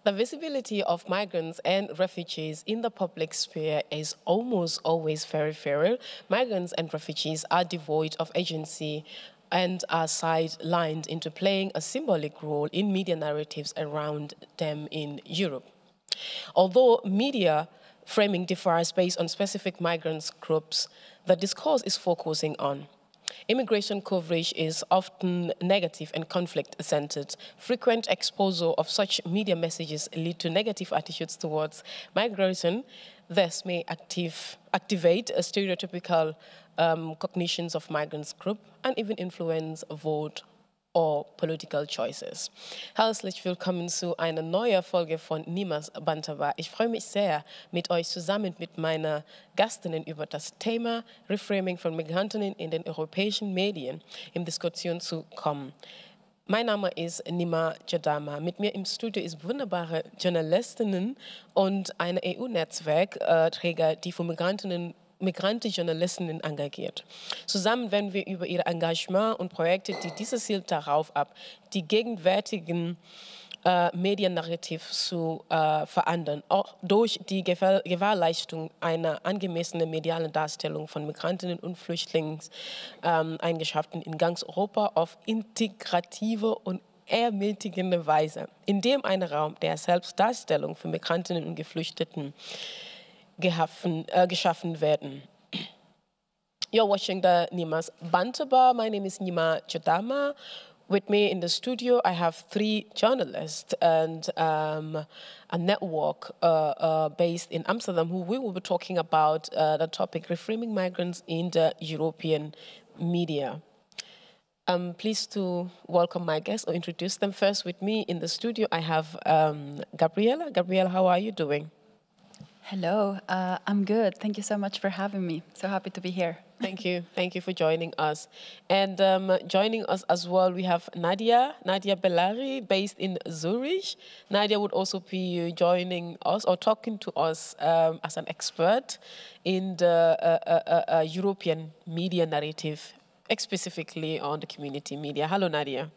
The visibility of migrants and refugees in the public sphere is almost always very feral. Migrants and refugees are devoid of agency and are sidelined into playing a symbolic role in media narratives around them in Europe. Although media framing differs based on specific migrants groups, the discourse is focusing on immigration coverage is often negative and conflict-centered. Frequent exposure of such media messages lead to negative attitudes towards migration. This may activate a stereotypical cognitions of migrants group and even influence vote or political choices. Herzlich willkommen zu einer neuen Folge von Nimas Bantaba. Ich freue mich sehr, mit euch zusammen mit meiner Gastinnen über das Thema Reframing von Migrantinnen in den europäischen Medien in Diskussion zu kommen. Mein Name ist Nima Jadama. Mit mir im Studio ist wunderbare Journalistinnen und ein EU-Netzwerkträger, die für migrantische Journalistinnen engagiert. Zusammen werden wir über ihr Engagement und Projekte, die dieses zielt darauf ab, die gegenwärtigen Mediennarrativ zu verändern, auch durch die Gewährleistung einer angemessenen medialen Darstellung von Migrantinnen und Flüchtlingseigenschaften in ganz Europa auf integrative und ermutigende Weise, indem ein Raum der Selbstdarstellung für Migrantinnen und Geflüchteten geschaffen werden. You're watching the Nimas Bantaba. My name is Nima Jadama. With me in the studio, I have 3 journalists and a network based in Amsterdam who we will be talking about the topic reframing migrants in the European media. I'm pleased to welcome my guests or introduce them. First with me in the studio, I have Gabriela. Gabriela, how are you doing? Hello, I'm good. Thank you so much for having me. So happy to be here. Thank you for joining us. And joining us as well, we have Nadia Bellari, based in Zurich. Nadia would also be joining us or talking to us as an expert in the European media narrative, specifically on the community media. Hello, Nadia.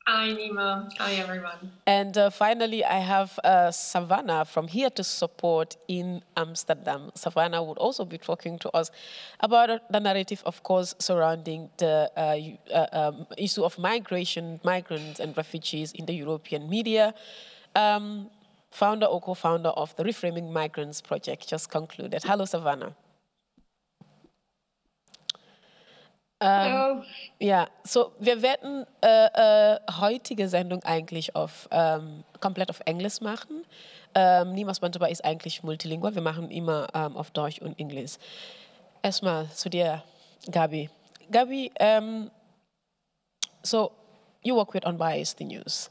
Hi, Nima. Hi, everyone. And finally, I have Savannah from Here to Support in Amsterdam. Savannah would also be talking to us about the narrative, of course, surrounding the issue of migration, migrants and refugees in the European media. Founder or co-founder of the Reframing Migrants project just concluded. Hello, Savannah. Hallo. Ja, so wir werden heutige Sendung eigentlich komplett auf Englisch machen. Nimas Bantaba ist eigentlich multilingual. Wir machen immer auf Deutsch und Englisch. Erstmal zu dir, Gabi. Gabi, so you work with Unbiased the News.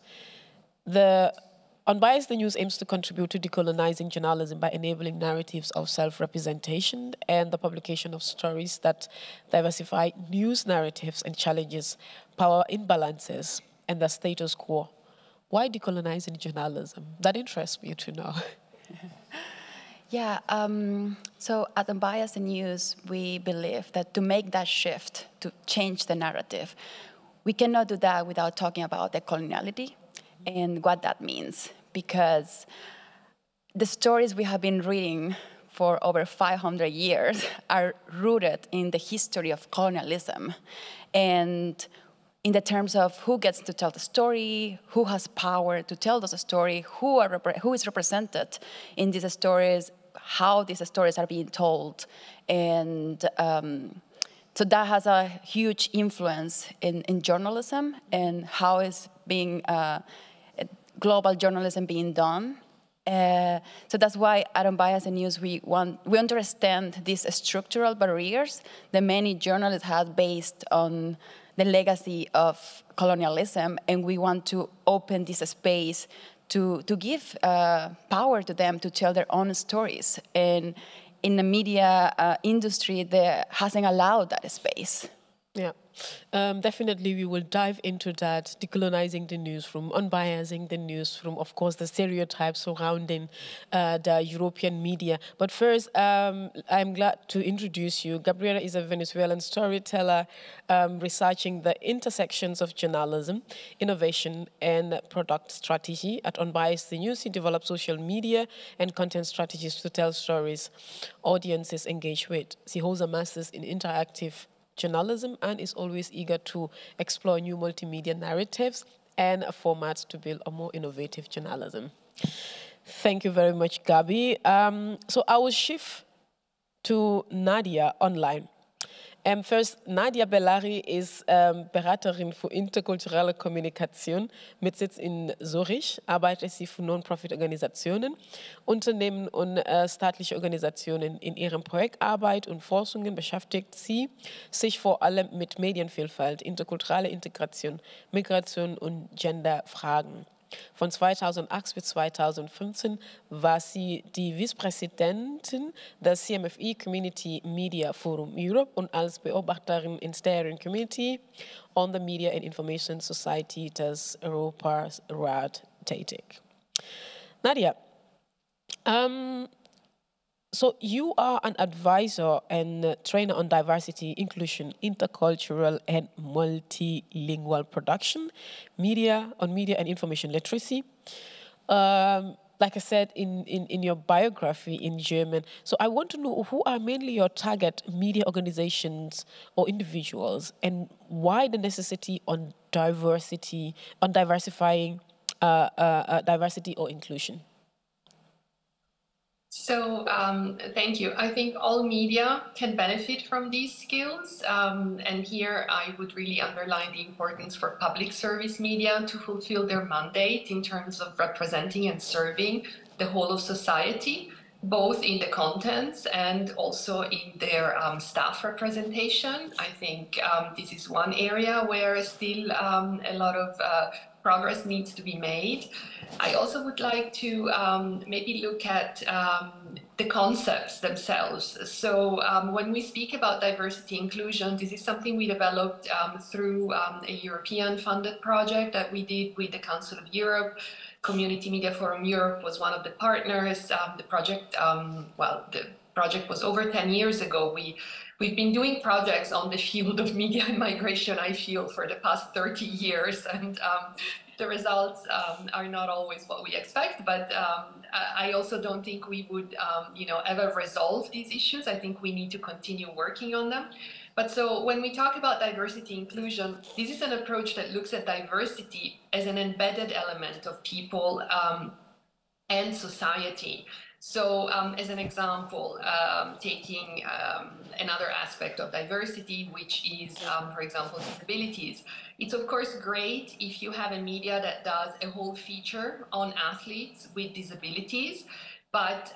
Unbiased the News aims to contribute to decolonizing journalism by enabling narratives of self-representation and the publication of stories that diversify news narratives and challenges power imbalances and the status quo. Why decolonizing journalism? That interests me to know. Yeah, so at Unbiased News, we believe that to make that shift, to change the narrative, we cannot do that without talking about decoloniality and what that means, because the stories we have been reading for over 500 years are rooted in the history of colonialism and in the terms of who gets to tell the story, who has power to tell the story, who is represented in these stories, how these stories are being told. And so that has a huge influence in journalism and how is being global journalism being done. So that's why at Unbiased News we understand these structural barriers that many journalists have based on the legacy of colonialism, and we want to open this space to give power to them to tell their own stories. And in the media industry, that hasn't allowed that space. Ja, Definitely we will dive into that, decolonizing the newsroom, unbiasing the newsroom, of course, the stereotypes surrounding the European media. But first, I'm glad to introduce you. Gabriela is a Venezuelan storyteller researching the intersections of journalism, innovation, and product strategy. At Unbiased the News, he develops social media and content strategies to tell stories audiences engage with. She holds a master's in interactive journalism and is always eager to explore new multimedia narratives and formats to build a more innovative journalism. Thank you very much, Gabi. So I will shift to Nadia online. First, Nadia Bellari ist Beraterin für interkulturelle Kommunikation mit Sitz in Zürich. Arbeitet sie für Non-Profit-Organisationen, Unternehmen und staatliche Organisationen. In ihrem Projektarbeit und Forschungen beschäftigt sie sich vor allem mit Medienvielfalt, interkulturelle Integration, Migration und Genderfragen. Von 2008 bis 2015 war sie die Vizepräsidentin des CMFI Community Media Forum Europe und als Beobachterin in Steering Committee on the Media and Information Society des Europarat tätig. Nadia, so you are an advisor and trainer on diversity, inclusion, intercultural and multilingual production, media and information literacy. Like I said in your biography in German, so I want to know who are mainly your target media organizations or individuals, and why the necessity on diversity, on diversifying diversity or inclusion? So thank you. I think all media can benefit from these skills. And here I would really underline the importance for public service media to fulfill their mandate in terms of representing and serving the whole of society, both in the contents and also in their staff representation. I think this is one area where still a lot of progress needs to be made. I also would like to maybe look at the concepts themselves. So when we speak about diversity inclusion, this is something we developed through a European funded project that we did with the Council of Europe. Community Media Forum Europe was one of the partners. The project, the project was over 10 years ago. We've been doing projects on the field of media and migration, I feel, for the past 30 years. And the results are not always what we expect, but I also don't think we would ever resolve these issues. I think we need to continue working on them. But so when we talk about diversity inclusion, this is an approach that looks at diversity as an embedded element of people and society. So as an example, taking another aspect of diversity, which is, for example, disabilities. It's of course great if you have a media that does a whole feature on athletes with disabilities, but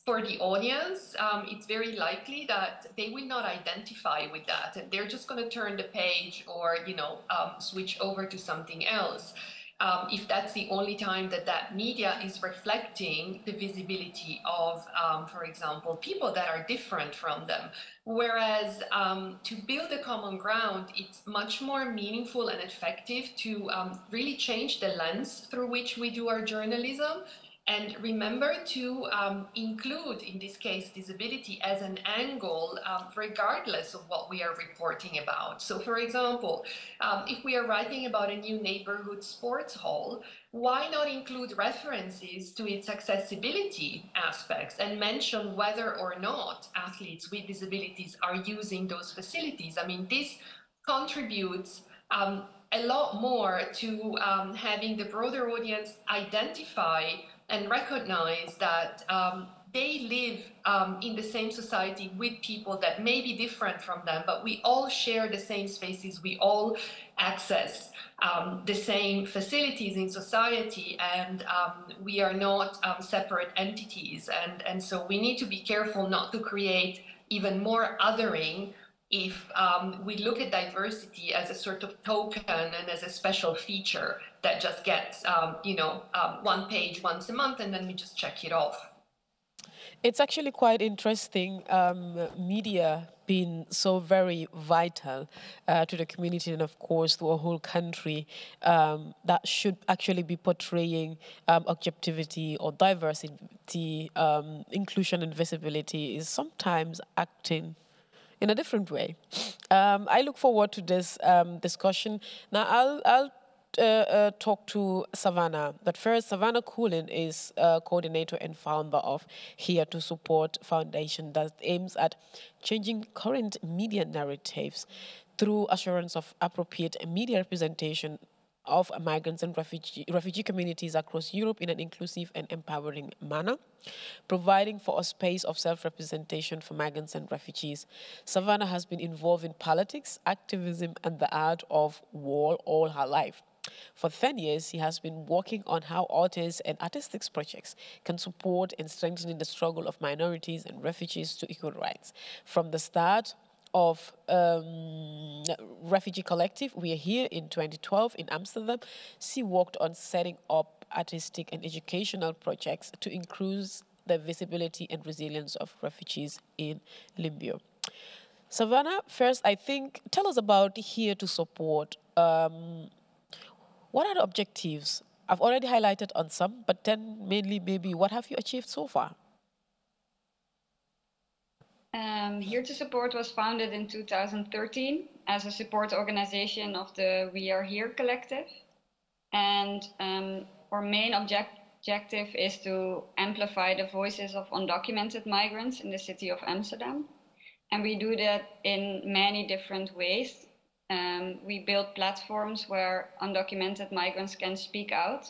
for the audience, it's very likely that they will not identify with that, and they're just going to turn the page or switch over to something else. If that's the only time that that media is reflecting the visibility of, for example, people that are different from them. Whereas to build a common ground, it's much more meaningful and effective to really change the lens through which we do our journalism. And remember to include, in this case, disability as an angle, regardless of what we are reporting about. So, for example, if we are writing about a new neighborhood sports hall, why not include references to its accessibility aspects and mention whether or not athletes with disabilities are using those facilities? I mean, this contributes a lot more to having the broader audience identify and recognize that they live in the same society with people that may be different from them, but we all share the same spaces, we all access the same facilities in society, and we are not separate entities. And so we need to be careful not to create even more othering if we look at diversity as a sort of token and as a special feature that just gets, one page once a month and then we just check it off. It's actually quite interesting, media being so very vital to the community and, of course, to a whole country that should actually be portraying objectivity or diversity, inclusion and visibility is sometimes acting in a different way. I look forward to this discussion. Now, I'll talk to Savannah. But first, Savannah Coolin is coordinator and founder of Here to Support Foundation that aims at changing current media narratives through assurance of appropriate media representation of migrants and refugee communities across Europe in an inclusive and empowering manner, providing for a space of self-representation for migrants and refugees. Savannah has been involved in politics, activism, and the art of war all her life. For 10 years, he has been working on how artists and artistic projects can support and strengthen the struggle of minorities and refugees to equal rights. From the start of Refugee Collective, we are here in 2012 in Amsterdam. She worked on setting up artistic and educational projects to increase the visibility and resilience of refugees in Limbio. Savannah, first, I think, tell us about Here to Support. What are the objectives? I've already highlighted on some, but then mainly maybe what have you achieved so far? Here to Support was founded in 2013 as a support organization of the We Are Here collective. And our main objective is to amplify the voices of undocumented migrants in the city of Amsterdam. And we do that in many different ways. We build platforms where undocumented migrants can speak out.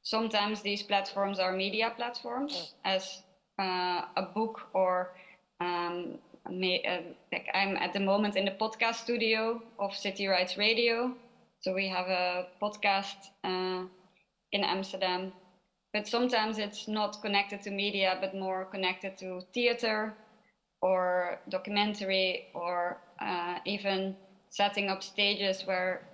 Sometimes these platforms are media platforms, as a book or like I'm at the moment in the podcast studio of City Rights Radio. So we have a podcast in Amsterdam. But sometimes it's not connected to media, but more connected to theater or documentary or even setting up stages where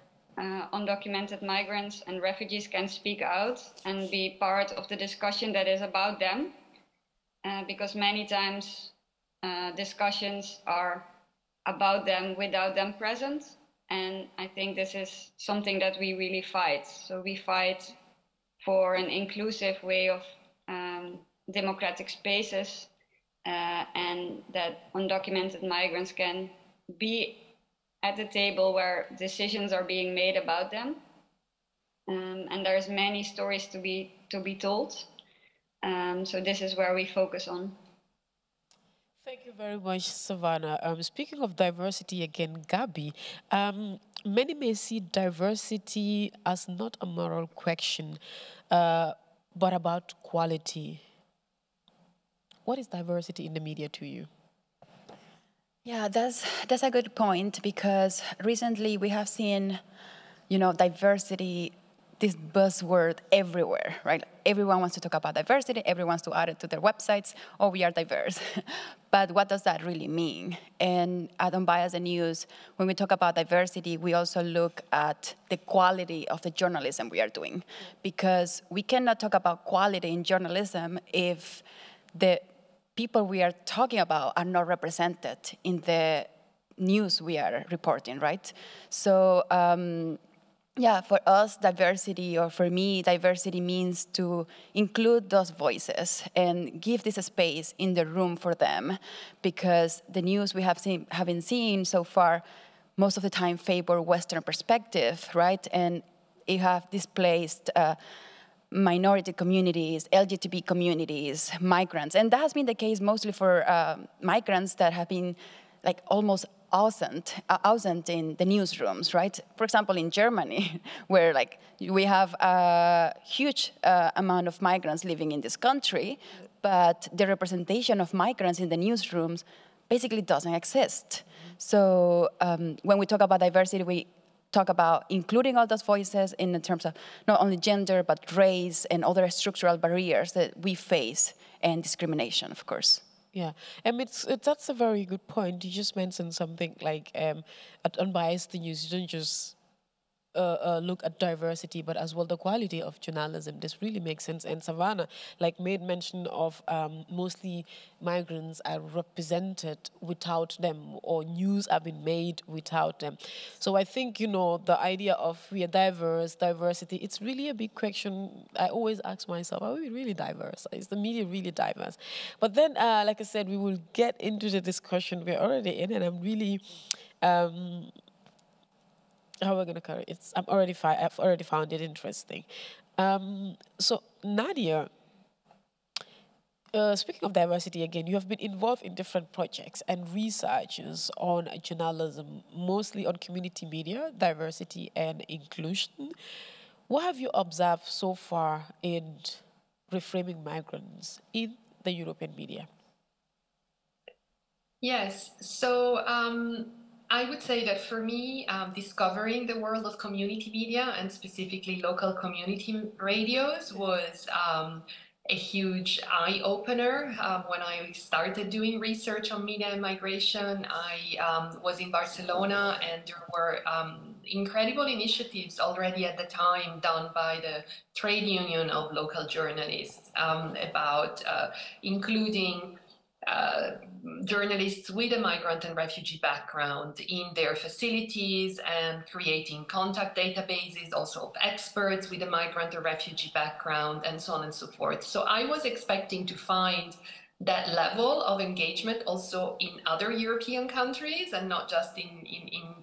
undocumented migrants and refugees can speak out and be part of the discussion that is about them. Because many times discussions are about them without them present. And I think this is something that we really fight. So we fight for an inclusive way of democratic spaces and that undocumented migrants can be at the table where decisions are being made about them. And there's many stories to be told. So this is where we focus on. Thank you very much, Savannah. Speaking of diversity again, Gabi, many may see diversity as not a moral question, but about quality. What is diversity in the media to you? Yeah, that's a good point, because recently we have seen, diversity, this buzzword everywhere, right? Everyone wants to talk about diversity, everyone wants to add it to their websites, oh, we are diverse. But what does that really mean? And at Unbiased News, when we talk about diversity, we also look at the quality of the journalism we are doing. Because we cannot talk about quality in journalism if the people we are talking about are not represented in the news we are reporting, right? So, yeah, for us, diversity, or for me, diversity means to include those voices and give this space in the room for them, because the news we have been seeing so far most of the time favor Western perspective, right? And you have displaced minority communities, LGBT communities, migrants. And that has been the case mostly for migrants that have been like almost absent in the newsrooms, right? For example, in Germany, where like we have a huge amount of migrants living in this country, but the representation of migrants in the newsrooms basically doesn't exist. So when we talk about diversity, we talk about including all those voices in terms of not only gender, but race and other structural barriers that we face, and discrimination, of course. Yeah, that's a very good point. You just mentioned something like at Unbiased News, you don't just look at diversity, but as well the quality of journalism. This really makes sense. And Savannah, like, made mention of mostly migrants are represented without them, or news have been made without them. So I think, the idea of we are diverse, diversity, it's really a big question. I always ask myself, are we really diverse? Is the media really diverse? But then, like I said, we will get into the discussion we're already in, and I'm really... how we're gonna cover it. I've already found it interesting. So Nadia, speaking of diversity again, you have been involved in different projects and researches on journalism, mostly on community media, diversity and inclusion. What have you observed so far in reframing migrants in the European media? Yes, so I would say that for me, discovering the world of community media and specifically local community radios was a huge eye-opener. When I started doing research on media and migration, I was in Barcelona, and there were incredible initiatives already at the time done by the trade union of local journalists about including journalists with a migrant and refugee background in their facilities, and creating contact databases also of experts with a migrant or refugee background, and so on and so forth. So I was expecting to find that level of engagement also in other European countries and not just in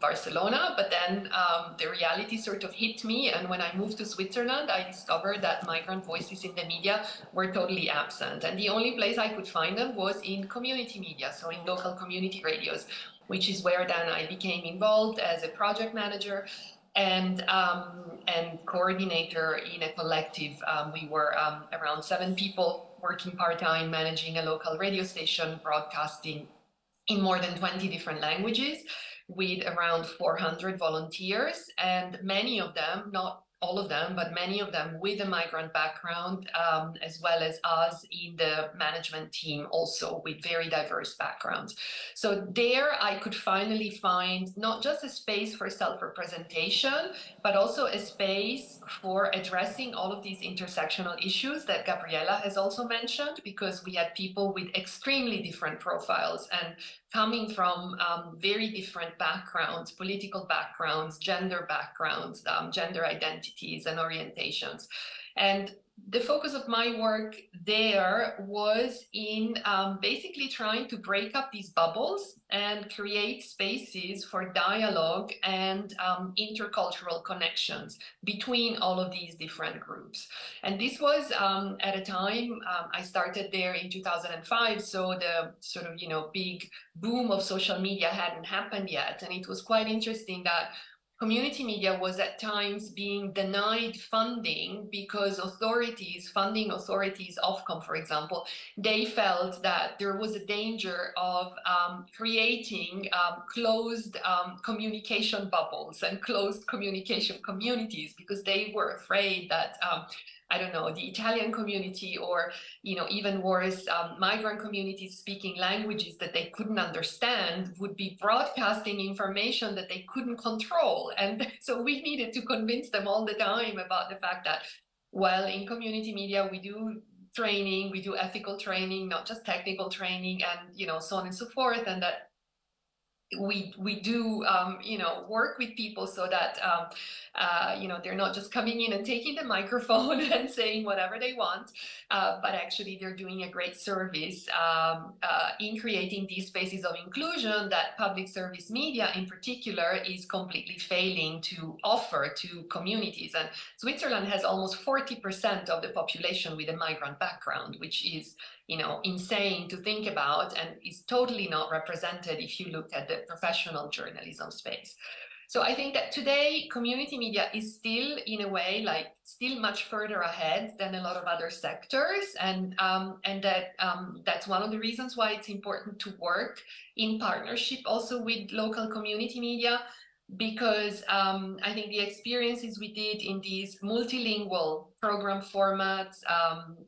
Barcelona. But then the reality sort of hit me. And when I moved to Switzerland, I discovered that migrant voices in the media were totally absent. And the only place I could find them was in community media, so in local community radios, which is where then I became involved as a project manager and coordinator in a collective. We were around 7 people working part-time, managing a local radio station, broadcasting in more than 20 different languages with around 400 volunteers, and many of them, not all of them, but many of them with a migrant background, as well as us in the management team, also with very diverse backgrounds. So there I could finally find not just a space for self-representation, but also a space for addressing all of these intersectional issues that Gabriela has also mentioned, because we had people with extremely different profiles and coming from very different backgrounds, political backgrounds, gender backgrounds, gender identities and orientations. And the focus of my work there was in basically trying to break up these bubbles and create spaces for dialogue and intercultural connections between all of these different groups. And this was at a time, I started there in 2005, so the sort of, big boom of social media hadn't happened yet. And it was quite interesting that community media was at times being denied funding because funding authorities, Ofcom, for example, they felt that there was a danger of creating closed communication bubbles and closed communication communities, because they were afraid that I don't know, the Italian community, or, even worse, migrant communities speaking languages that they couldn't understand would be broadcasting information that they couldn't control. And so we needed to convince them all the time about the fact that, well, in community media, we do training, we do ethical training, not just technical training, and, so on and so forth. And that we do work with people so that they're not just coming in and taking the microphone and saying whatever they want, but actually they're doing a great service in creating these spaces of inclusion that public service media in particular is completely failing to offer to communities. And Switzerland has almost 40% of the population with a migrant background, which is insane to think about, and is totally not represented if you look at the professional journalism space. So I think that today community media is still, in a way, still much further ahead than a lot of other sectors, and that's one of the reasons why it's important to work in partnership also with local community media, because I think the experiences we did in these multilingual program formats,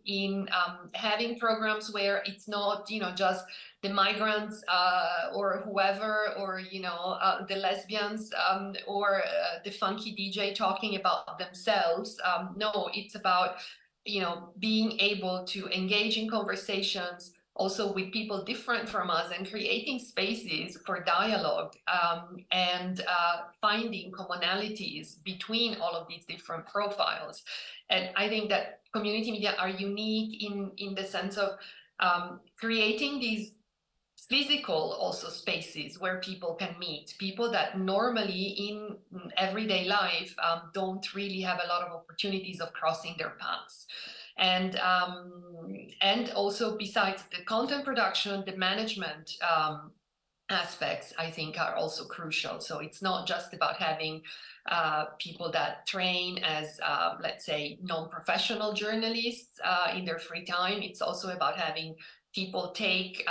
in having programs where it's not, just the migrants or whoever, or the lesbians or the funky DJ talking about themselves. No, it's about being able to engage in conversations also with people different from us and creating spaces for dialogue and finding commonalities between all of these different profiles. And I think that community media are unique in the sense of creating these physical also spaces where people can meet, people that normally in everyday life don't really have a lot of opportunities of crossing their paths. And also besides the content production, the management aspects, I think, are also crucial. So it's not just about having people that train as, let's say, non-professional journalists in their free time. It's also about having people take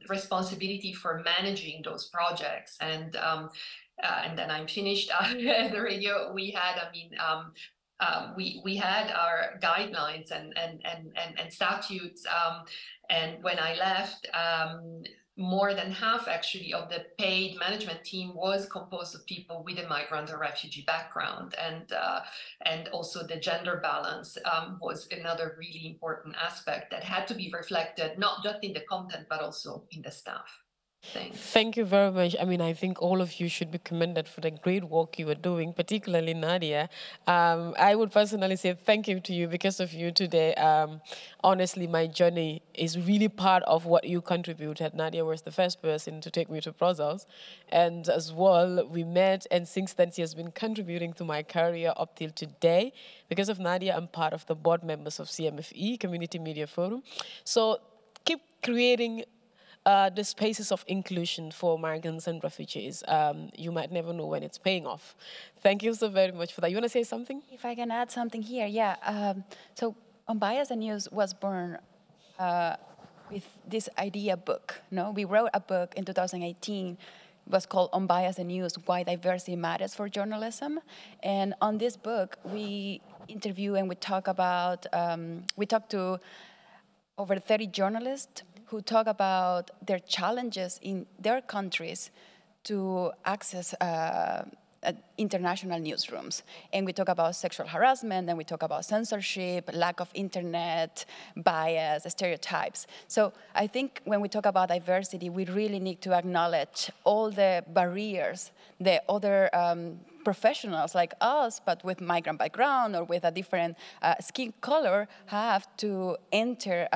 responsibility for managing those projects. And then I'm finished. At the radio, we had, we had our guidelines and statutes. And when I left, more than half actually of the paid management team was composed of people with a migrant or refugee background, and also the gender balance was another really important aspect that had to be reflected not just in the content but also in the staff. Thanks. Thank you very much. I mean, I think all of you should be commended for the great work you are doing, particularly Nadia. I would personally say thank you to you. Because of you today, honestly, my journey is really part of what you contributed. Nadia was the first person to take me to Brussels. And as well, we met, and since then, she has been contributing to my career up till today. Because of Nadia, I'm part of the board members of CMFE, Community Media Forum. So keep creating the spaces of inclusion for migrants and refugees. You might never know when it's paying off. Thank you so very much for that. You want to say something? If I can add something here, yeah. So Unbiased News was born with this idea book. No, we wrote a book in 2018. It was called Unbiased News: Why Diversity Matters for Journalism. And on this book, we interview and we talk about. We talk to over 30 journalists who talk about their challenges in their countries to access international newsrooms. And we talk about sexual harassment, and we talk about censorship, lack of internet, bias, stereotypes. So I think when we talk about diversity, we really need to acknowledge all the barriers the other professionals like us, but with migrant background or with a different skin color, have to enter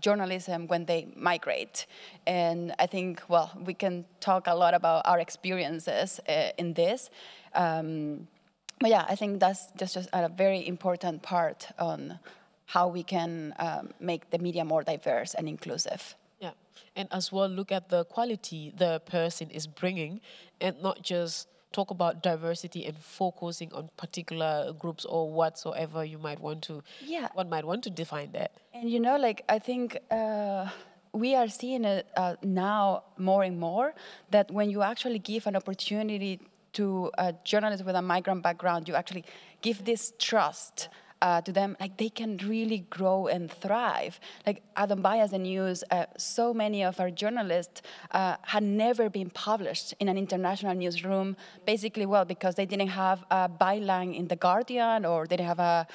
journalism when they migrate. And I think, well, we can talk a lot about our experiences in this. But yeah, I think that's just a very important part on how we can make the media more diverse and inclusive. Yeah, and as well, look at the quality the person is bringing, and not just talk about diversity and focusing on particular groups or whatsoever you might want to, one might want to define that. And you know, like, I think we are seeing it now more and more, that when you actually give an opportunity to a journalist with a migrant background, you actually give this trust to them, like they can really grow and thrive. Like at Unbiased News, so many of our journalists had never been published in an international newsroom, basically, well, because they didn't have a byline in The Guardian, or they didn't have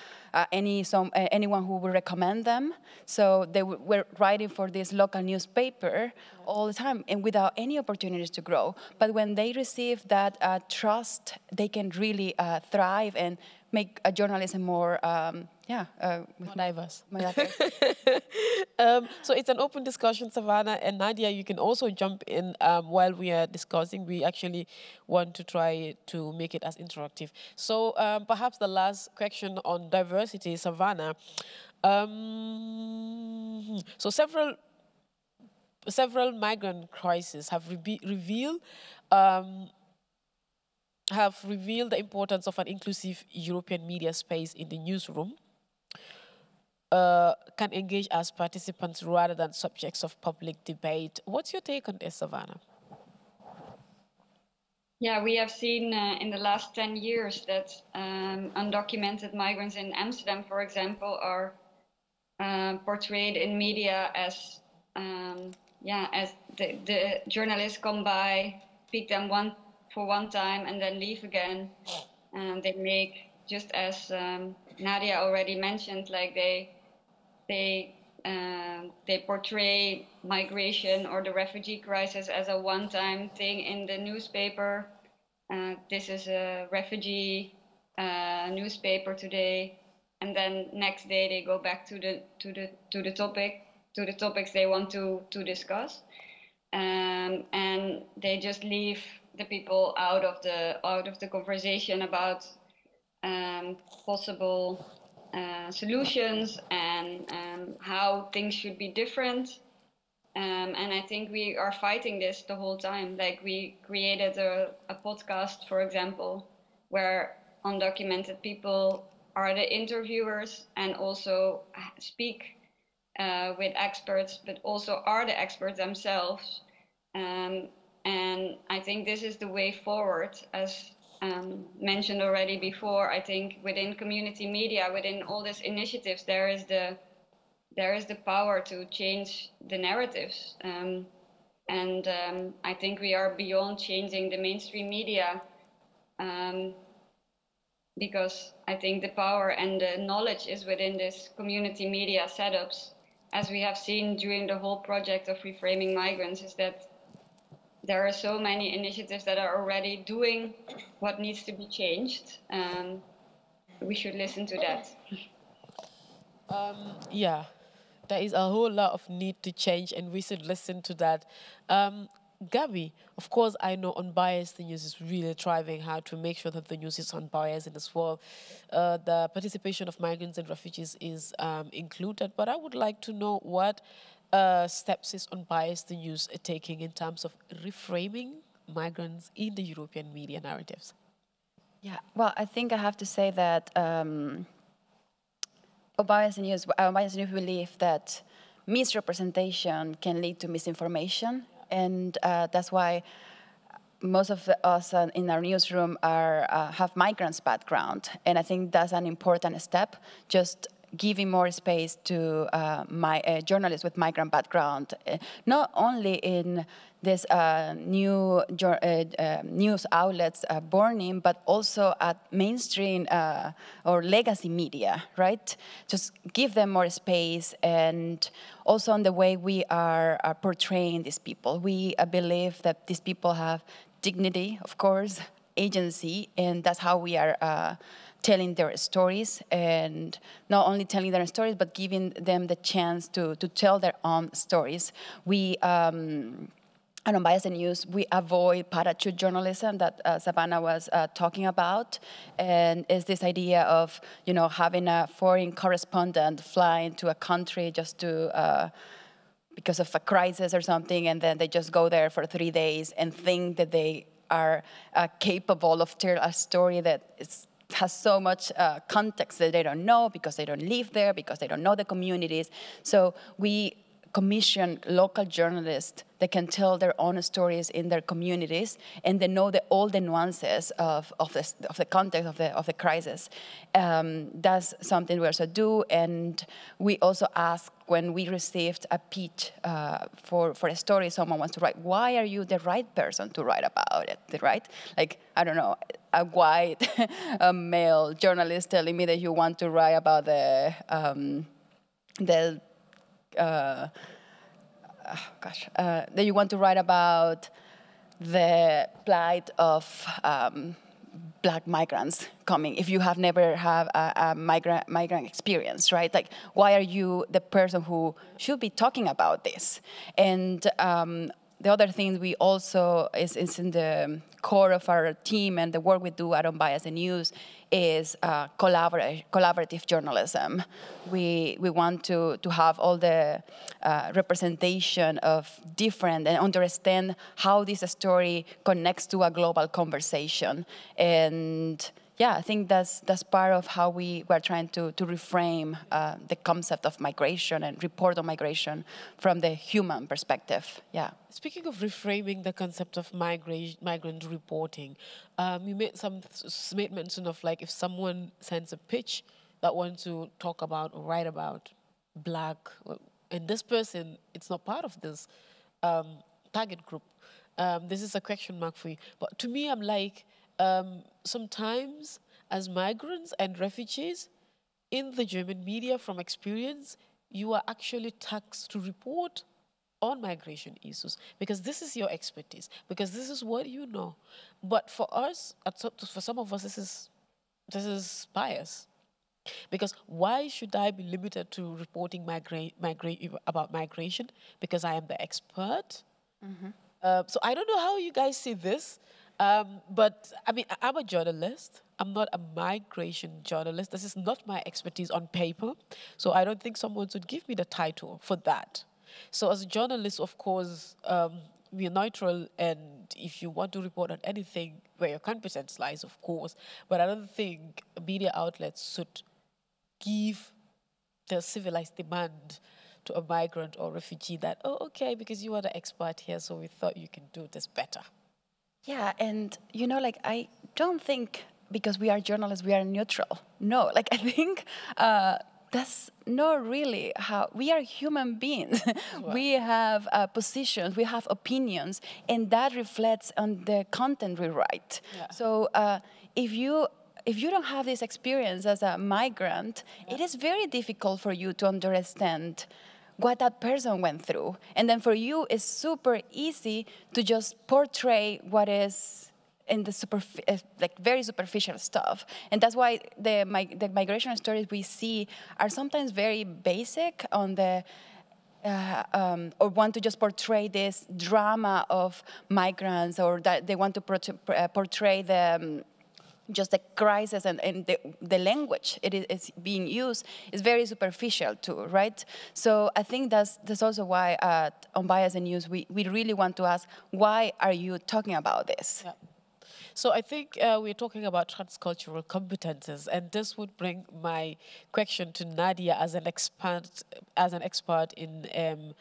anyone who would recommend them. So they were writing for this local newspaper all the time and without any opportunities to grow. But when they receive that trust, they can really thrive and make a journalism more, more diverse. More diverse. So it's an open discussion, Savannah and Nadia. You can also jump in while we are discussing. We actually want to try to make it as interactive. So perhaps the last question on diversity, Savannah. So several migrant crises have revealed the importance of an inclusive European media space in the newsroom, can engage as participants rather than subjects of public debate. What's your take on this, Savannah? Yeah, we have seen in the last 10 years that undocumented migrants in Amsterdam, for example, are portrayed in media as yeah, as the journalists come by, speak them for one time, and then leave again. And they make, just as Nadia already mentioned, like they portray migration or the refugee crisis as a one-time thing in the newspaper. This is a refugee newspaper today, and then next day they go back to the topics they want to discuss, and they just leave the people out of the conversation about possible solutions and how things should be different. And I think we are fighting this the whole time. Like, we created a podcast, for example, where undocumented people are the interviewers and also speak with experts, but also are the experts themselves. And I think this is the way forward, as mentioned already before. I think within community media, within all these initiatives, there is the power to change the narratives. I think we are beyond changing the mainstream media, because I think the power and the knowledge is within this community media setups. As we have seen during the whole project of Reframing Migrants, is that there are so many initiatives that are already doing what needs to be changed. We should listen to that. Yeah, there is a whole lot of need to change, and we should listen to that. Gabby, of course, I know Unbiased News is really thriving hard to make sure that the news is unbiased and as well the participation of migrants and refugees is included. But I would like to know what steps is Unbiased News taking in terms of reframing migrants in the European media narratives. Yeah, well, I think I have to say that Unbiased News believe that misrepresentation can lead to misinformation, and that's why most of us in our newsroom have migrants' background, and I think that's an important step. Just giving more space to journalists with migrant background, not only in this news outlets born in, but also at mainstream or legacy media, right? Just give them more space, and also on the way we are portraying these people. We believe that these people have dignity, of course, agency, and that's how we are telling their stories, and not only telling their stories, but giving them the chance to tell their own stories. We, at Unbiased News, we avoid parachute journalism that Savannah was talking about, and it's this idea of, having a foreign correspondent flying to a country just to, because of a crisis or something, and then they just go there for 3 days and think that they are capable of telling a story that has so much context that they don't know, because they don't live there, because they don't know the communities. So we commission local journalists that can tell their own stories in their communities, and they know all the nuances of the context of the crisis. That's something we also do, and we also ask, when we received a pitch for a story someone wants to write, why are you the right person to write about it, right? Like, I don't know, a white male journalist telling me that you want to write about that you want to write about the plight of Black migrants coming, if you have never had a migrant experience, right? Like, why are you the person who should be talking about this? And the other thing we also is in the core of our team and the work we do at Unbiased News is collaborative journalism. We want to have all the representation of different, and understand how this story connects to a global conversation. And yeah, I think that's part of how we're trying to reframe the concept of migration and report on migration from the human perspective. Yeah. Speaking of reframing the concept of migrant reporting, you made mention of, like, if someone sends a pitch that wants to talk about or write about Black, and this person, it's not part of this target group. This is a question mark for you. But to me, I'm like, sometimes as migrants and refugees, in the German media, from experience, you are actually taxed to report on migration issues because this is your expertise, because this is what you know. But for us, for some of us, this is bias. Because why should I be limited to reporting about migration? Because I am the expert. So I don't know how you guys see this, but I mean, I'm a journalist. I'm not a migration journalist. This is not my expertise on paper. So I don't think someone should give me the title for that. So as a journalist, of course, we are neutral, and if you want to report on anything where your competence lies, of course. But I don't think media outlets should give the civilized demand to a migrant or refugee that, oh, okay, because you are the expert here, so we thought you can do this better. Yeah, and you know, like, I don't think because we are journalists we are neutral. No, like, I think that's not really how we are human beings. Wow. We have positions, we have opinions, and that reflects on the content we write. Yeah. So if you don't have this experience as a migrant, it is very difficult for you to understand what that person went through. And then for you, it's super easy to just portray what is in the like very superficial stuff. And that's why the migration stories we see are sometimes very basic on the or want to just portray this drama of migrants, or that they want to portray the just the crisis, and the language it is being used is very superficial too, right? So I think that's also why at Unbiased News we really want to ask, why are you talking about this? Yeah. So I think we're talking about transcultural competences, and this would bring my question to Nadia as an expert in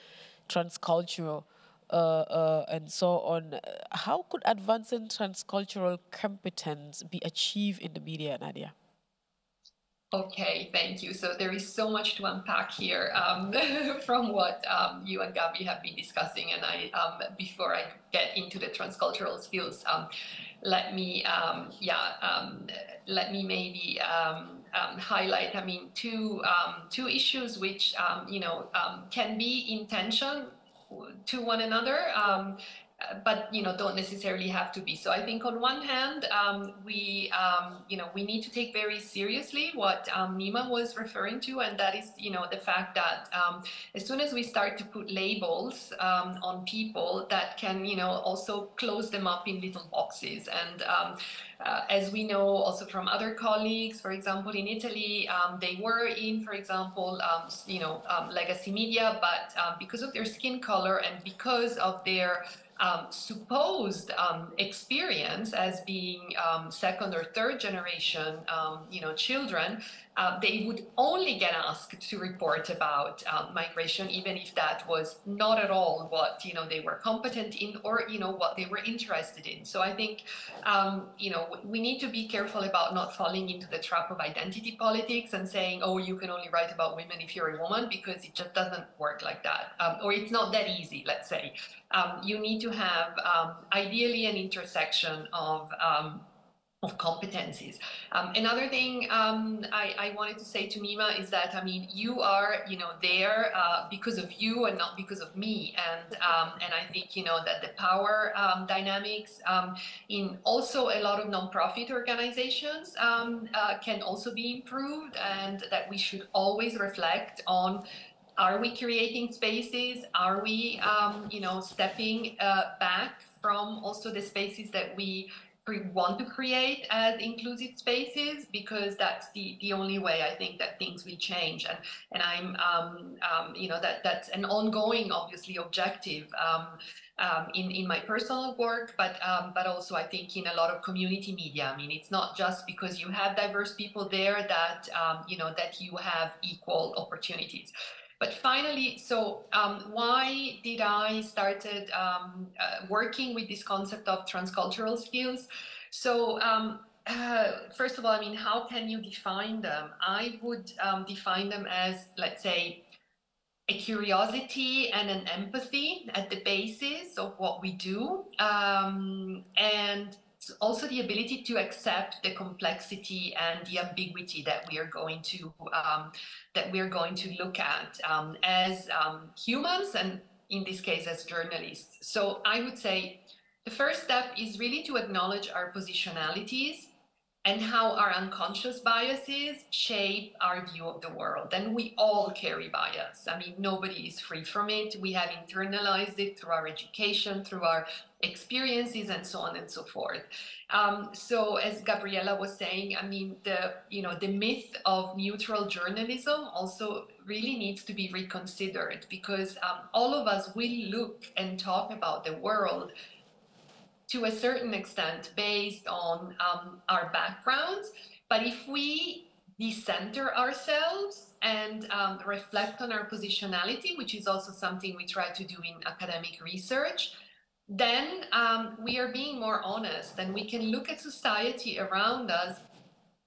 transcultural and so on. How could advancing transcultural competence be achieved in the media, Nadia? Okay, thank you. So there is so much to unpack here from what you and Gabi have been discussing. And before I get into the transcultural skills, let me maybe highlight, I mean, two issues which can be in tension to one another, but don't necessarily have to be. So I think on one hand, we need to take very seriously what Nima was referring to, and that is the fact that as soon as we start to put labels on people, that can also close them up in little boxes. And as we know also from other colleagues, for example, in Italy, they were in, for example, legacy media, but because of their skin color and because of their supposed experience as being second or third generation, children, they would only get asked to report about migration, even if that was not at all what they were competent in, or what they were interested in. So I think we need to be careful about not falling into the trap of identity politics and saying, oh, you can only write about women if you're a woman, because it just doesn't work like that, or it's not that easy, let's say. You need to have ideally an intersection of competencies. Another thing I wanted to say to Nima is that, I mean, you are there because of you and not because of me, and I think that the power dynamics in also a lot of nonprofit organizations can also be improved, and that we should always reflect on, are we creating spaces? Are we, stepping back from also the spaces that we want to create as inclusive spaces? Because that's the only way I think that things will change. And I'm, that's an ongoing, obviously, objective in my personal work, but also I think in a lot of community media. I mean, it's not just because you have diverse people there that, that you have equal opportunities. But finally, so why did I started working with this concept of transcultural skills? So first of all, I mean, how can you define them? I would define them as, let's say, a curiosity and an empathy at the basis of what we do, and also the ability to accept the complexity and the ambiguity that we are going to look at as humans, and in this case as journalists. So I would say the first step is really to acknowledge our positionalities and how our unconscious biases shape our view of the world. And we all carry bias. I mean, nobody is free from it. We have internalized it through our education, through our experiences, and so on and so forth. So as Gabriella was saying, I mean, the myth of neutral journalism also really needs to be reconsidered, because all of us will look and talk about the world to a certain extent based on our backgrounds. But if we decenter ourselves and reflect on our positionality, which is also something we try to do in academic research, then we are being more honest, and we can look at society around us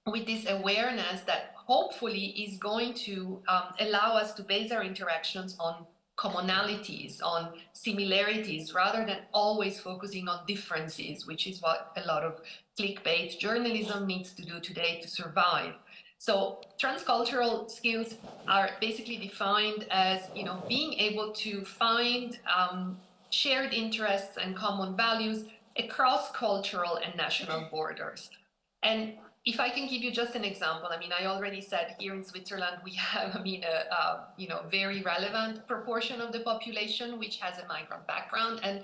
with this awareness that hopefully is going to allow us to base our interactions on commonalities, on similarities, rather than always focusing on differences, which is what a lot of clickbait journalism needs to do today to survive. So transcultural skills are basically defined as, being able to find shared interests and common values across cultural and national borders. And if I can give you just an example, I mean, I already said here in Switzerland, we have, a very relevant proportion of the population which has a migrant background. And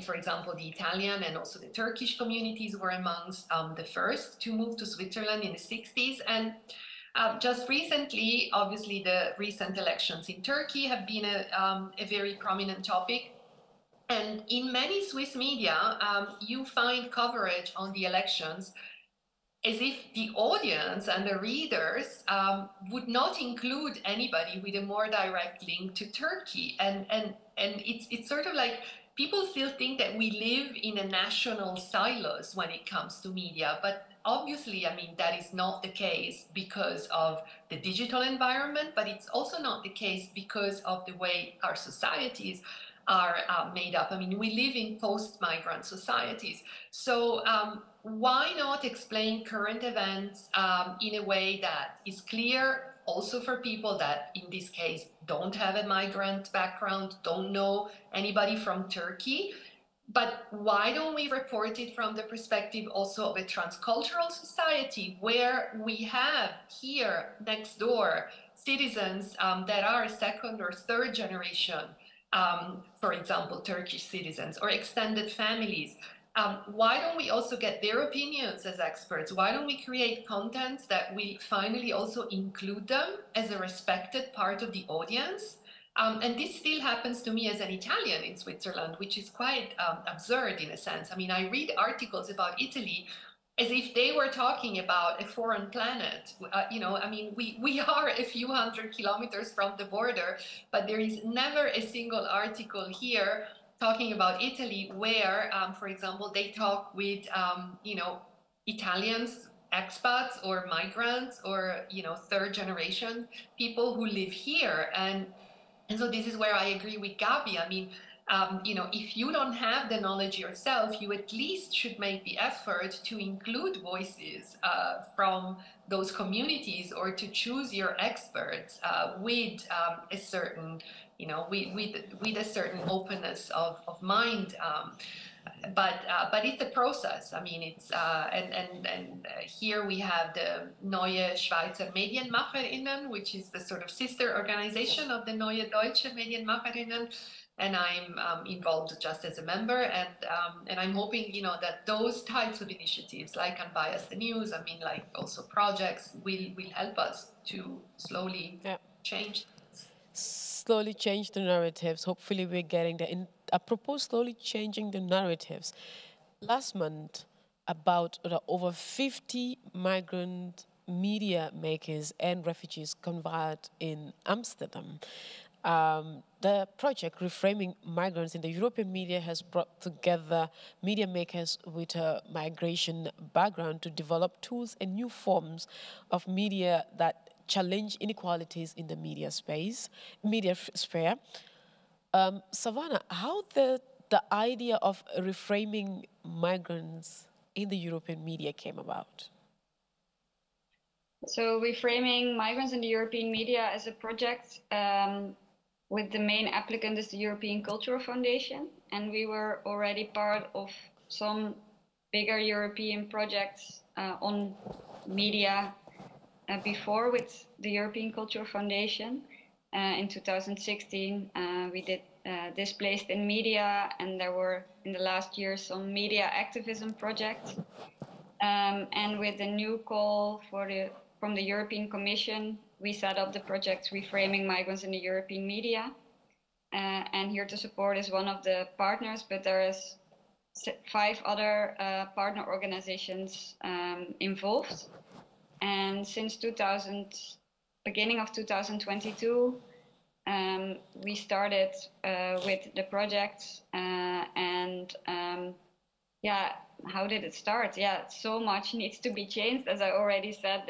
for example, the Italian and also the Turkish communities were amongst the first to move to Switzerland in the 60s. And just recently, obviously, the recent elections in Turkey have been a very prominent topic. And in many Swiss media, you find coverage on the elections as if the audience and the readers would not include anybody with a more direct link to Turkey. And it's sort of like people still think that we live in a national silos when it comes to media. But obviously, I mean, that is not the case because of the digital environment, but it's also not the case because of the way our societies are made up. I mean, we live in post-migrant societies. So why not explain current events in a way that is clear also for people that, in this case, don't have a migrant background, don't know anybody from Turkey? But why don't we report it from the perspective also of a transcultural society, where we have here next door citizens that are second or third generation, for example, Turkish citizens or extended families? Why don't we also get their opinions as experts? Why don't we create contents that will finally also include them as a respected part of the audience? And this still happens to me as an Italian in Switzerland, which is quite absurd in a sense. I mean, I read articles about Italy as if they were talking about a foreign planet. I mean, we are a few hundred kilometers from the border, but there is never a single article here talking about Italy where, for example, they talk with, Italians, expats or migrants or, third generation people who live here. And so this is where I agree with Gabi. I mean, if you don't have the knowledge yourself, you at least should make the effort to include voices from those communities, or to choose your experts with a certain, with a certain openness of mind. But it's a process. I mean, it's and here we have the Neue Schweizer Medienmacherinnen, which is the sort of sister organization of the Neue Deutsche Medienmacherinnen, and I'm involved just as a member, and I'm hoping, that those types of initiatives, like Unbiased the News, I mean, like also projects, will help us to slowly change. Slowly change the narratives. Hopefully we're getting there. Apropos slowly changing the narratives, last month, about over 50 migrant media makers and refugees converged in Amsterdam. The project Reframing Migrants in the European Media has brought together media makers with a migration background to develop tools and new forms of media that challenge inequalities in the media sphere. Savannah, how the idea of reframing migrants in the European media came about? So reframing migrants in the European media as a project with the main applicant is the European Cultural Foundation, and we were already part of some bigger European projects on media before with the European Cultural Foundation. In 2016, we did Displaced in Media, and there were in the last year some media activism projects. And with the new call from the European Commission, we set up the project Reframing Migrants in the European Media. And Here to Support is one of the partners, but there is 5 other partner organizations involved. And since beginning of 2022, we started with the project, yeah, how did it start? Yeah, so much needs to be changed, as I already said.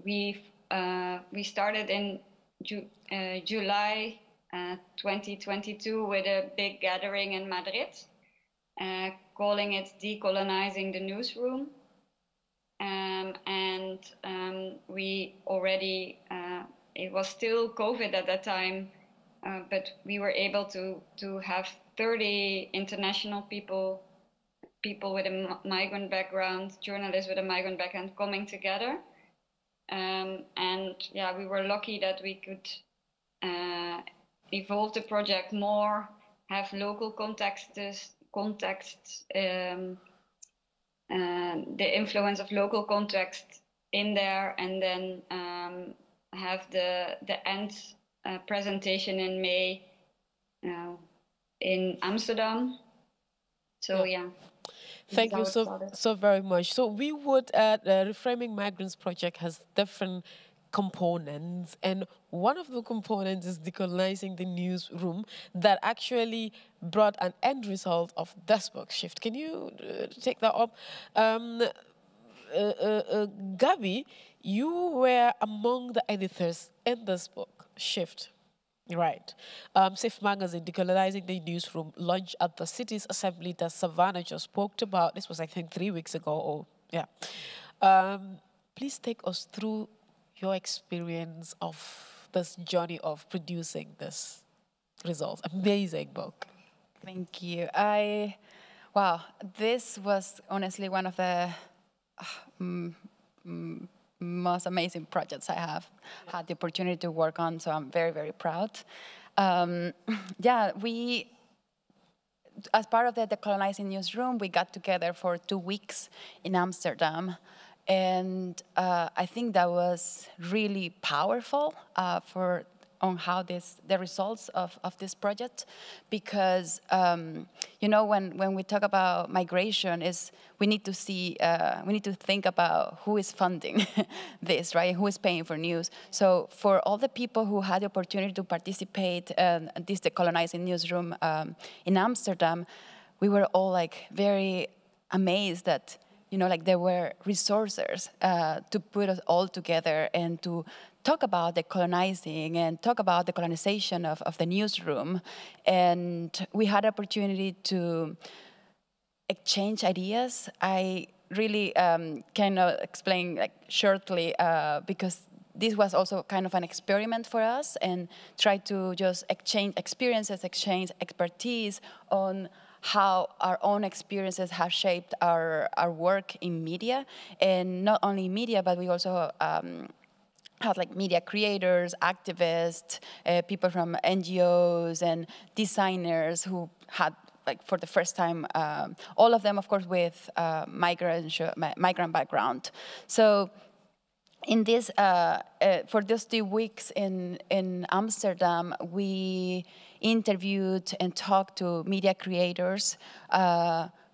We started in July 2022 with a big gathering in Madrid, calling it Decolonizing the Newsroom. We already, it was still COVID at that time, but we were able to have 30 international people with a migrant background, journalists with a migrant background coming together. We were lucky that we could evolve the project more, have local contexts, the influence of local context in there, and then have the end presentation in May in Amsterdam. So yeah. Thank you so very much. So we would, the Reframing Migrants project has different components, and one of the components is decolonizing the newsroom that actually brought an end result of this book, Shift. Can you take that up? Gabi, you were among the editors in this book, Shift. Right. Safe Magazine, Decolonizing the Newsroom, launched at the Cities Assembly that Savannah just spoke about. This was, I think, 3 weeks ago. Or yeah. Please take us through your experience of this journey of producing this result. Amazing book. Thank you. Wow, this was honestly one of the most amazing projects I have had the opportunity to work on, so I'm very, very proud. We, as part of the Decolonizing Newsroom, we got together for 2 weeks in Amsterdam, and I think that was really powerful on how the results of this project, because when we talk about migration, we need to think about who is funding this, right? Who is paying for news? So for all the people who had the opportunity to participate in this Decolonizing Newsroom in Amsterdam, we were all very amazed that there were resources to put us all together and to talk about decolonizing and talk about the colonization of the newsroom. And we had opportunity to exchange ideas. I really cannot explain shortly because this was also kind of an experiment for us, and try to just exchange experiences, exchange expertise on how our own experiences have shaped our work in media. And not only media, but we also had media creators, activists, people from NGOs and designers who had for the first time, all of them, of course, with migrant background. So in this, for those 2 weeks in Amsterdam, we interviewed and talked to media creators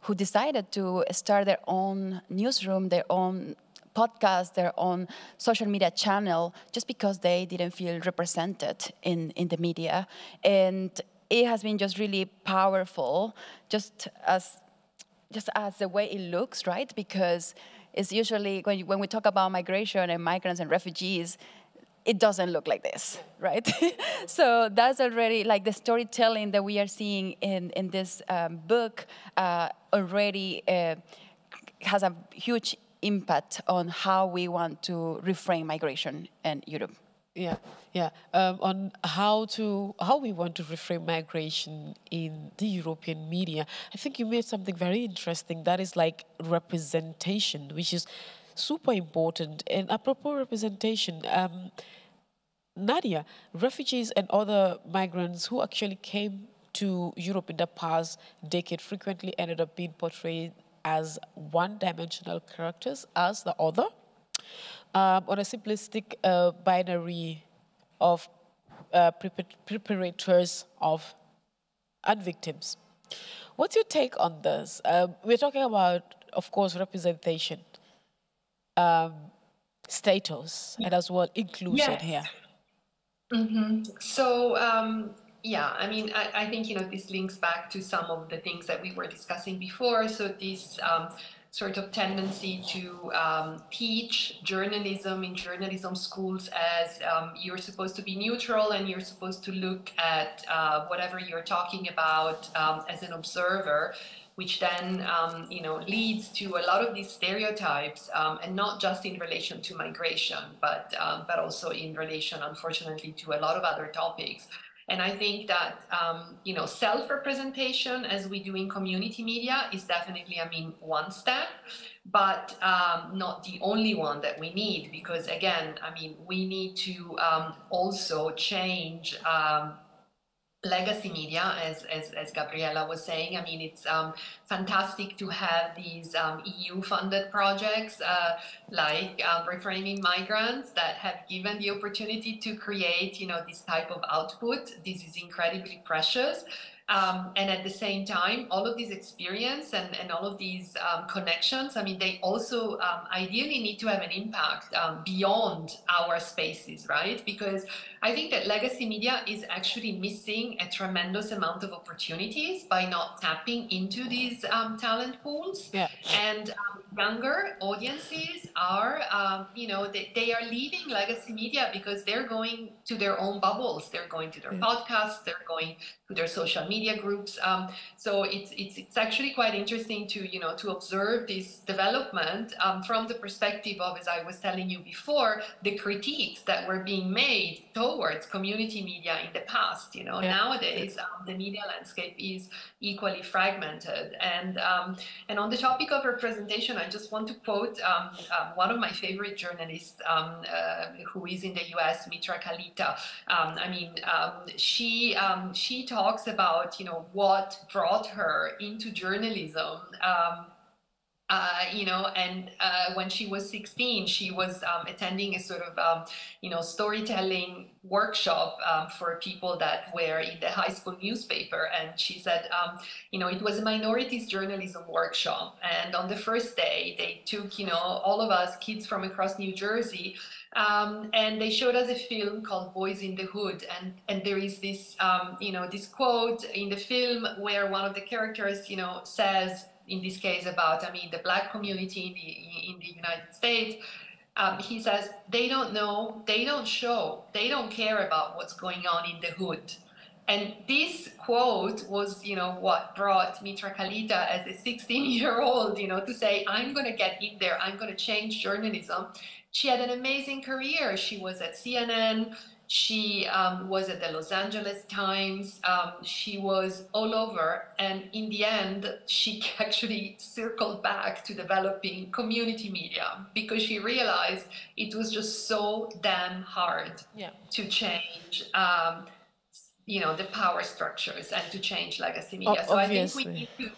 who decided to start their own newsroom, their own podcast, their own social media channel, just because they didn't feel represented in the media. And it has been just really powerful, just as the way it looks, right? Because It's usually, when we talk about migration and migrants and refugees, it doesn't look like this, right? So that's already like the storytelling that we are seeing in this book already has a huge impact on how we want to reframe migration in Europe. Yeah. On how we want to reframe migration in the European media. I think you made something very interesting. That is like representation, which is super important. And apropos representation, Nadia, refugees and other migrants who actually came to Europe in the past decade frequently ended up being portrayed as one-dimensional characters as the other, on a simplistic binary of preparators and victims. What's your take on this? We're talking about, of course, representation, status, and as well inclusion here. So, yeah, I mean, I think, this links back to some of the things that we were discussing before. So this sort of tendency to teach journalism in journalism schools as you're supposed to be neutral and you're supposed to look at whatever you're talking about as an observer, which then leads to a lot of these stereotypes, and not just in relation to migration, but also in relation, unfortunately, to a lot of other topics. And I think that self-representation, as we do in community media, is definitely, one step, but not the only one that we need, because again, we need to also change legacy media, as Gabriela was saying. It's fantastic to have these EU-funded projects like Reframing Migrants that have given the opportunity to create, this type of output. This is incredibly precious. And at the same time, all of these experience and all of these connections, they also ideally need to have an impact beyond our spaces, right? Because I think that legacy media is actually missing a tremendous amount of opportunities by not tapping into these talent pools. Yeah. And younger audiences are, they are leaving legacy media because they're going to their own bubbles. They're going to their podcasts, they're going to their social media groups. So it's actually quite interesting to observe this development from the perspective of, as I was telling you before, the critiques that were being made towards community media in the past. Nowadays the media landscape is equally fragmented. And on the topic of representation, I just want to quote one of my favorite journalists who is in the US, Mitra Kalita. She talks about what brought her into journalism. When she was 16, she was attending a sort of, storytelling workshop for people that were in the high school newspaper. And she said, it was a minorities journalism workshop. And on the first day, they took, all of us kids from across New Jersey, and they showed us a film called Boys in the Hood. And there is this, this quote in the film where one of the characters, says, in this case about, the Black community in the United States, he says, they don't know, they don't show, they don't care about what's going on in the hood. And this quote was, what brought Mitra Kalita as a 16-year-old, to say, I'm going to get in there, I'm going to change journalism. She had an amazing career. She was at CNN. She was at the Los Angeles Times. She was all over. And in the end, she actually circled back to developing community media because she realized it was just so damn hard to change, the power structures and to change legacy media. So Obviously. I think we need to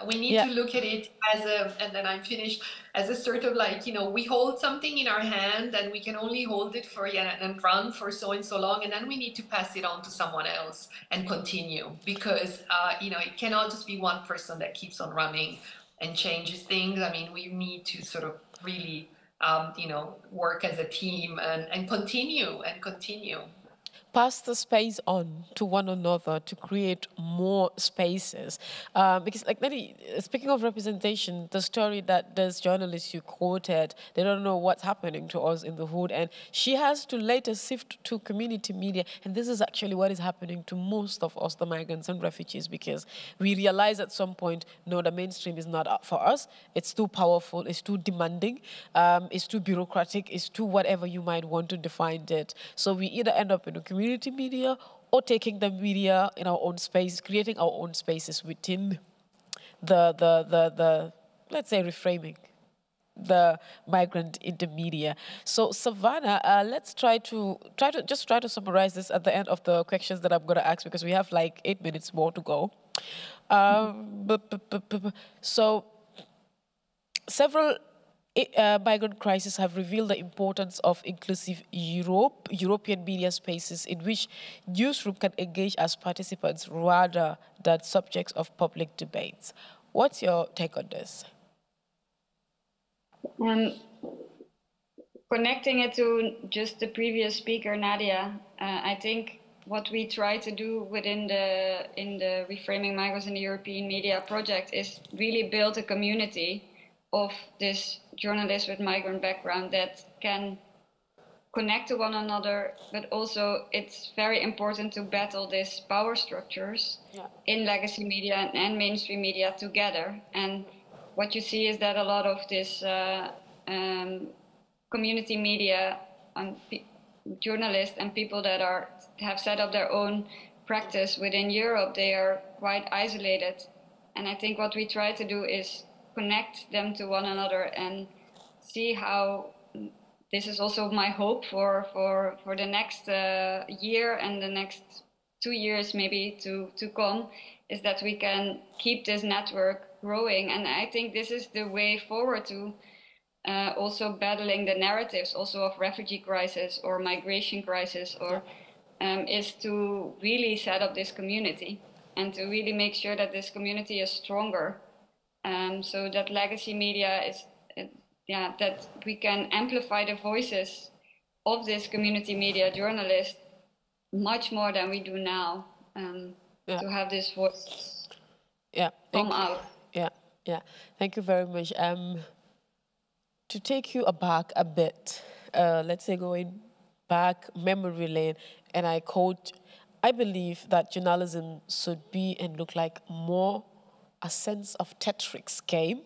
we need to look at it as and then I'm finished, as a sort of like, we hold something in our hand and we can only hold it for, and run for so and so long. And then we need to pass it on to someone else and continue because, it cannot just be one person that keeps on running and changes things. We need to sort of really, work as a team and continue. pass the space on to one another to create more spaces. Because, like, Nadi, speaking of representation, the story that this journalist you quoted, they don't know what's happening to us in the hood, and she has to later shift to community media. And this is actually what is happening to most of us, the migrants and refugees, because we realize at some point, no, the mainstream is not up for us. It's too powerful, it's too demanding, it's too bureaucratic, it's too whatever you might want to define it. So we either end up in a community media or taking the media in our own space, creating our own spaces within the let's say, reframing the migrant into media. So Savannah, let's try to summarize this at the end of the questions that I'm going to ask, because we have like 8 minutes more to go. So several migrant crises have revealed the importance of inclusive European media spaces in which newsroom can engage as participants rather than subjects of public debates. What's your take on this? Connecting it to just the previous speaker, Nadia, I think what we try to do within the Reframing Migrants in the European Media project is really build a community of this journalists with migrant background that can connect to one another, but also it's very important to battle these power structures in legacy media and mainstream media together. And what you see is that a lot of this community media and journalists and people that have set up their own practice within Europe, they are quite isolated. And I think what we try to do is connect them to one another and see how this is also my hope for the next year and the next 2 years maybe to come, is that we can keep this network growing. And I think this is the way forward to also battling the narratives also of refugee crisis or migration crisis, or is to really set up this community and to really make sure that this community is stronger. So that legacy media is, that we can amplify the voices of this community media journalists much more than we do now, to have this voice come out. Yeah. Thank you very much. To take you aback a bit, let's say going back memory lane, and I quote, I believe that journalism should be and look like more a sense of Tetris game.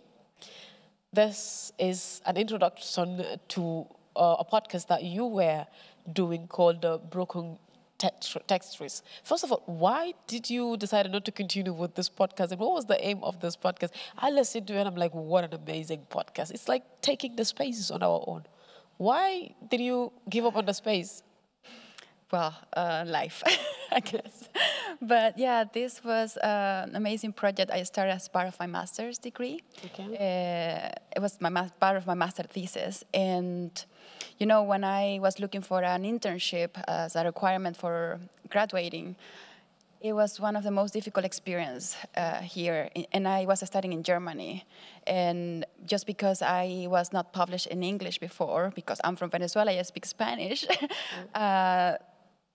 This is an introduction to a podcast that you were doing called the Broken Tetris. First of all, why did you decide not to continue with this podcast? And what was the aim of this podcast? I listened to it and I'm like, what an amazing podcast. It's like taking the spaces on our own. Why did you give up on the space? Well, life, I guess. But yeah, this was an amazing project I started as part of my master's degree. Okay. It was part of my master thesis. And, you know, when I was looking for an internship as a requirement for graduating, it was one of the most difficult experiences here. And I was studying in Germany. And just because I was not published in English before, because I'm from Venezuela, I speak Spanish,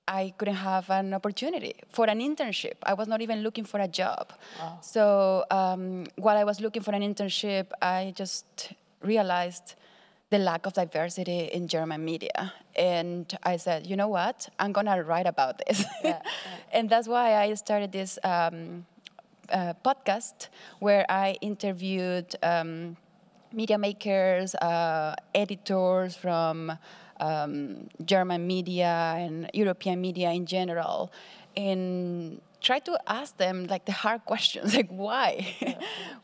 I couldn't have an opportunity for an internship. I was not even looking for a job. Wow. So while I was looking for an internship, I just realized the lack of diversity in German media. And I said, you know what? I'm going to write about this. And that's why I started this podcast where I interviewed media makers, editors from German media and European media in general, and try to ask them like the hard questions, like why,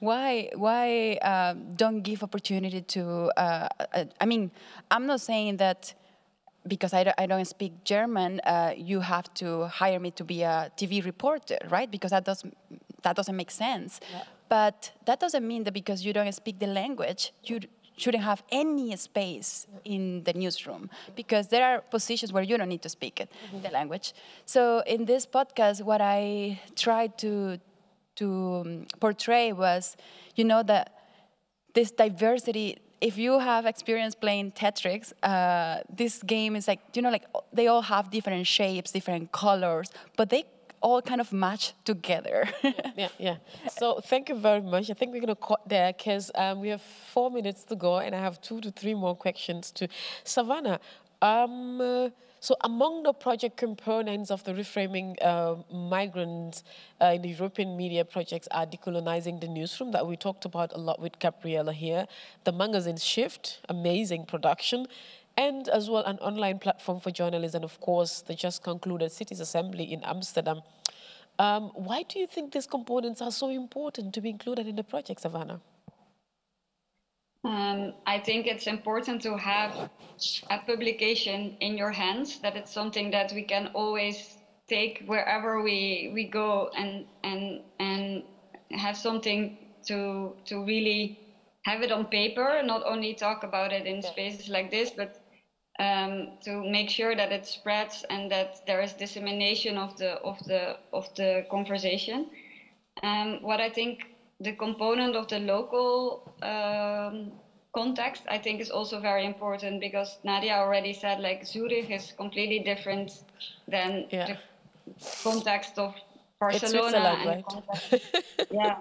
why don't give opportunity to? I mean, I'm not saying that because I don't speak German, you have to hire me to be a TV reporter, right? Because that doesn't make sense. Yeah. But that doesn't mean that because you don't speak the language, you shouldn't have any space in the newsroom, because there are positions where you don't need to speak it, the language. So in this podcast, what I tried to portray was, you know, that this diversity if you have experience playing Tetris, this game is like, you know, like they all have different shapes, different colors, but they all kind of match together. Yeah. So thank you very much. I think we're going to cut there because we have 4 minutes to go and I have 2 to 3 more questions to Savannah. So among the project components of the Reframing Migrants in the European media projects are decolonizing the newsroom that we talked about a lot with Gabriella here, the magazine Shift, amazing production, and as well an online platform for journalists, and of course the just concluded Cities Assembly in Amsterdam. Why do you think these components are so important to be included in the project, Savannah? I think it's important to have a publication in your hands, that it's something that we can always take wherever we go and have something to really have it on paper, not only talk about it in spaces like this, but to make sure that it spreads and that there is dissemination of the conversation. What I think the component of the local context, I think, is also very important, because Nadia already said, like, Zurich is completely different than the context of Barcelona, and right?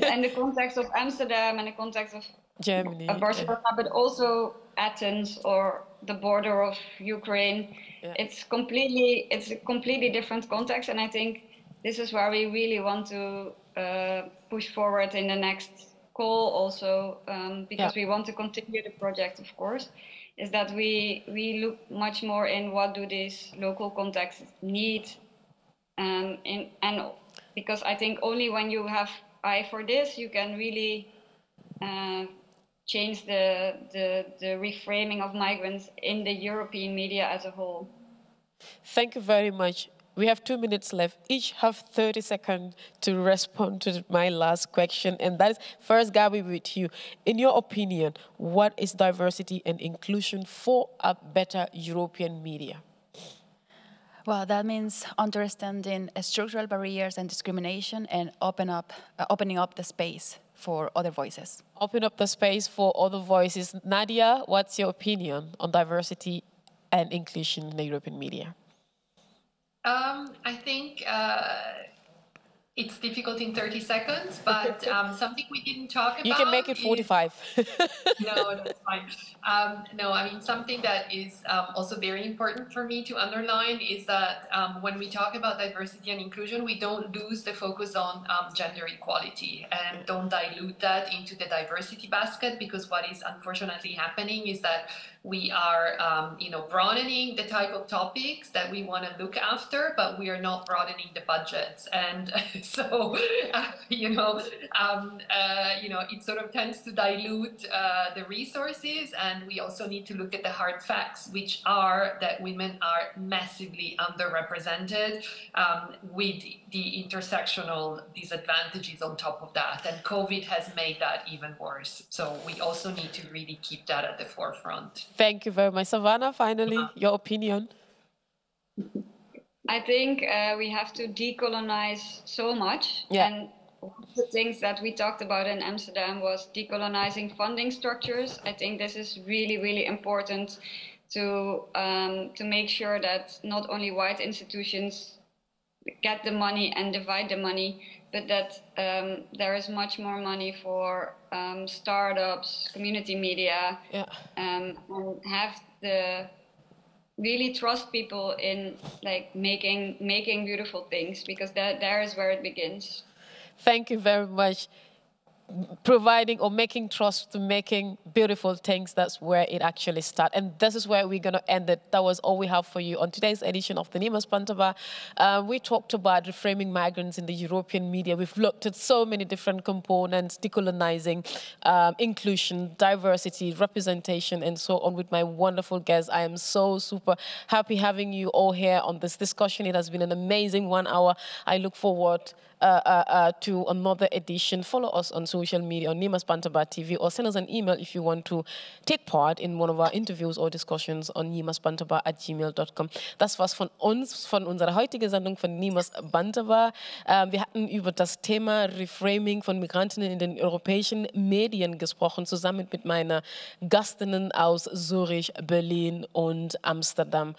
And the context of Amsterdam, and the context of Germany, Barcelona, but also Athens or the border of Ukraine. It's a completely different context, and I think this is where we really want to push forward in the next call also, because we want to continue the project, of course, is that we look much more in what do these local contexts need, and because I think only when you have eye for this, you can really change the reframing of migrants in the European media as a whole. Thank you very much. We have 2 minutes left. Each have 30 seconds to respond to my last question. And that is, first, Gabi, with you. In your opinion, what is diversity and inclusion for a better European media? Well, that means understanding structural barriers and discrimination, and opening up the space for other voices. Open up the space for other voices. Nadia, what's your opinion on diversity and inclusion in the European media? I think it's difficult in 30 seconds, but something we didn't talk about. You can make it 45. No, that's fine. No, I mean, something that is also very important for me to underline is that when we talk about diversity and inclusion, we don't lose the focus on gender equality and don't dilute that into the diversity basket, because what is unfortunately happening is that we are, broadening the type of topics that we want to look after, but we are not broadening the budgets. And so, it sort of tends to dilute the resources. And we also need to look at the hard facts, which are that women are massively underrepresented with the intersectional disadvantages on top of that. And COVID has made that even worse. So we also need to really keep that at the forefront. Thank you very much. Savannah, finally, your opinion? I think we have to decolonize so much. And one of the things that we talked about in Amsterdam was decolonizing funding structures. I think this is really, really important to make sure that not only white institutions get the money and divide the money, but that there is much more money for startups, community media, and have really trust people in like making beautiful things, because there is where it begins. Thank you very much. Providing or making trust to making beautiful things, that's where it actually starts. And this is where we're going to end it. That was all we have for you on today's edition of the Nimas Pantaba. We talked about reframing migrants in the European media. We've looked at so many different components: decolonizing, inclusion, diversity, representation, and so on with my wonderful guests. I am so super happy having you all here on this discussion. It has been an amazing 1 hour. I look forward to another edition. Follow us on social media on Nimas Bantaba TV, or send us an email if you want to take part in one of our interviews or discussions on nimasbantaba@gmail.com. Das war's von uns, von unserer heutigen Sendung von Nimas Bantaba. Wir hatten über das Thema Reframing von Migrantinnen in den europäischen Medien gesprochen, zusammen mit meiner Gastinnen aus Zürich, Berlin und Amsterdam.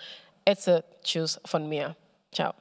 Tschüss von mir. Ciao.